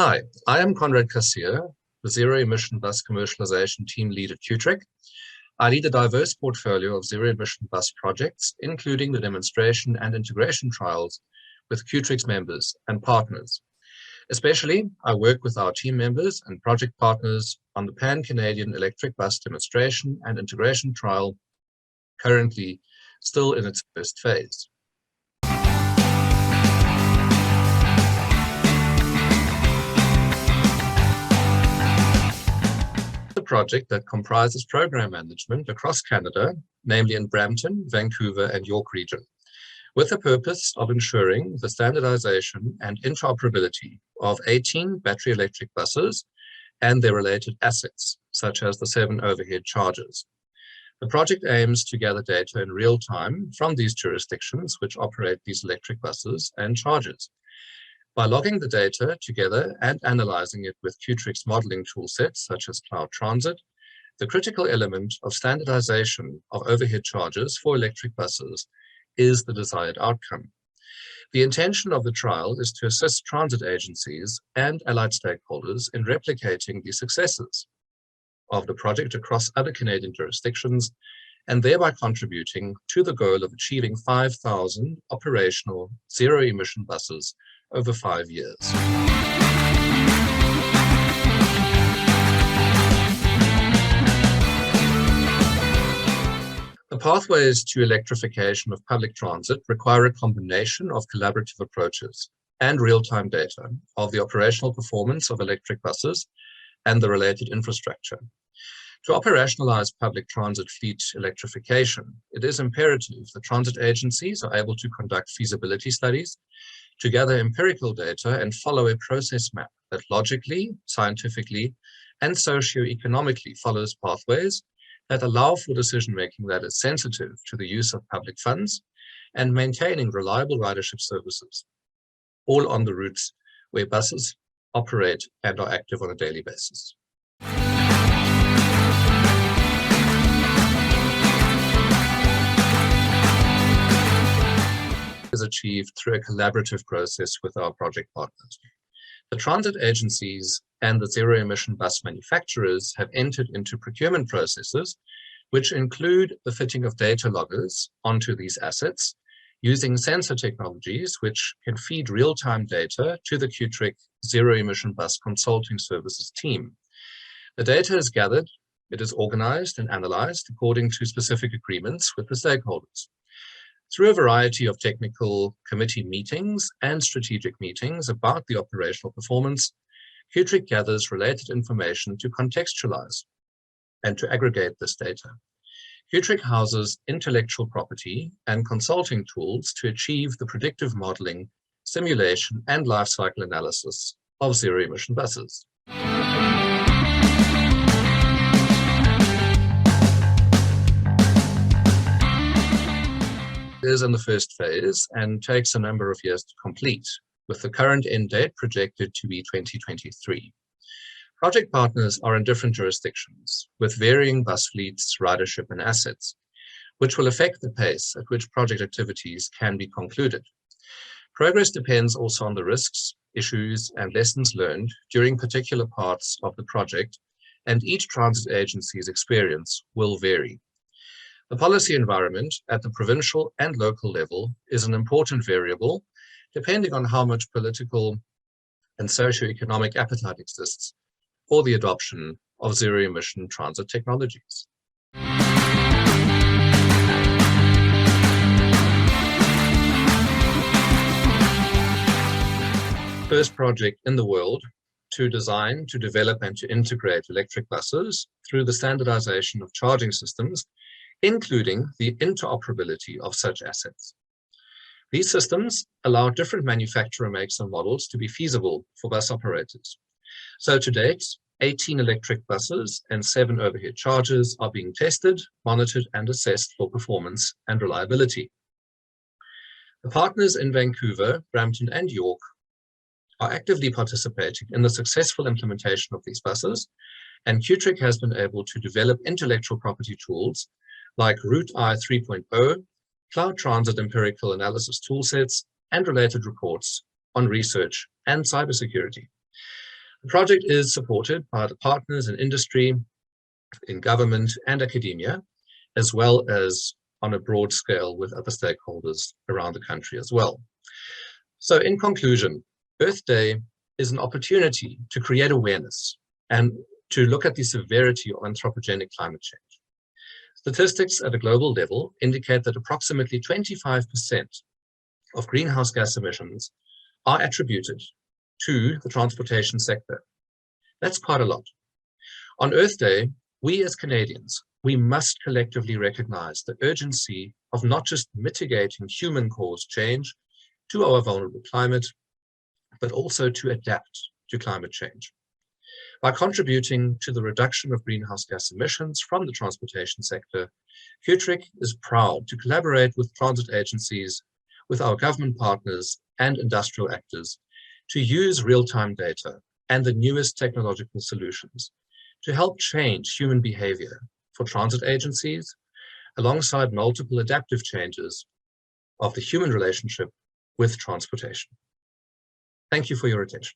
Hi, I am Conrad Kassier, the Zero-Emission Bus Commercialization Team Lead at CUTRIC. I lead a diverse portfolio of zero-emission bus projects, including the demonstration and integration trials with CUTRIC's members and partners. Especially, I work with our team members and project partners on the Pan-Canadian electric bus demonstration and integration trial, currently still in its first phase. A project that comprises program management across Canada, namely in Brampton, Vancouver, and York region, with the purpose of ensuring the standardization and interoperability of 18 battery electric buses and their related assets, such as the 7 overhead chargers. The project aims to gather data in real time from these jurisdictions which operate these electric buses and chargers. By logging the data together and analyzing it with CUTRIC's modeling toolsets such as Cloud Transit, the critical element of standardization of overhead chargers for electric buses is the desired outcome. The intention of the trial is to assist transit agencies and allied stakeholders in replicating the successes of the project across other Canadian jurisdictions and thereby contributing to the goal of achieving 5,000 operational zero-emission buses over 5 years. The pathways to electrification of public transit require a combination of collaborative approaches and real-time data of the operational performance of electric buses and the related infrastructure. To operationalize public transit fleet electrification, it is imperative that transit agencies are able to conduct feasibility studies, to gather empirical data and follow a process map that logically, scientifically, and socio-economically follows pathways that allow for decision-making that is sensitive to the use of public funds and maintaining reliable ridership services, all on the routes where buses operate and are active on a daily basis. Is achieved through a collaborative process with our project partners. The transit agencies and the zero-emission bus manufacturers have entered into procurement processes, which include the fitting of data loggers onto these assets, using sensor technologies which can feed real-time data to the CUTRIC Zero-Emission Bus Consulting Services team. The data is gathered, it is organized and analyzed according to specific agreements with the stakeholders. Through a variety of technical committee meetings and strategic meetings about the operational performance, CUTRIC gathers related information to contextualize and to aggregate this data. CUTRIC houses intellectual property and consulting tools to achieve the predictive modeling, simulation, and life cycle analysis of zero-emission buses. Is in the first phase and takes a number of years to complete, with the current end date projected to be 2023. Project partners are in different jurisdictions, with varying bus fleets, ridership, and assets, which will affect the pace at which project activities can be concluded. Progress depends also on the risks, issues, and lessons learned during particular parts of the project, and each transit agency's experience will vary. The policy environment at the provincial and local level is an important variable, depending on how much political and socio-economic appetite exists for the adoption of zero-emission transit technologies. First project in the world to design, to develop, and to integrate electric buses through the standardization of charging systems, including the interoperability of such assets. These systems allow different manufacturer makes and models to be feasible for bus operators. So to date, 18 electric buses and 7 overhead chargers are being tested, monitored, and assessed for performance and reliability. The partners in Vancouver, Brampton, and York are actively participating in the successful implementation of these buses, and CUTRIC has been able to develop intellectual property tools like Route I 3.0, Cloud Transit empirical analysis toolsets, and related reports on research and cybersecurity. The project is supported by the partners in industry, in government and academia, as well as on a broad scale with other stakeholders around the country as well. So in conclusion, Earth Day is an opportunity to create awareness and to look at the severity of anthropogenic climate change. Statistics at a global level indicate that approximately 25% of greenhouse gas emissions are attributed to the transportation sector. That's quite a lot. On Earth Day, we as Canadians, we must collectively recognize the urgency of not just mitigating human-caused change to our vulnerable climate, but also to adapt to climate change. By contributing to the reduction of greenhouse gas emissions from the transportation sector, CUTRIC is proud to collaborate with transit agencies, with our government partners and industrial actors to use real-time data and the newest technological solutions to help change human behavior for transit agencies, alongside multiple adaptive changes of the human relationship with transportation. Thank you for your attention.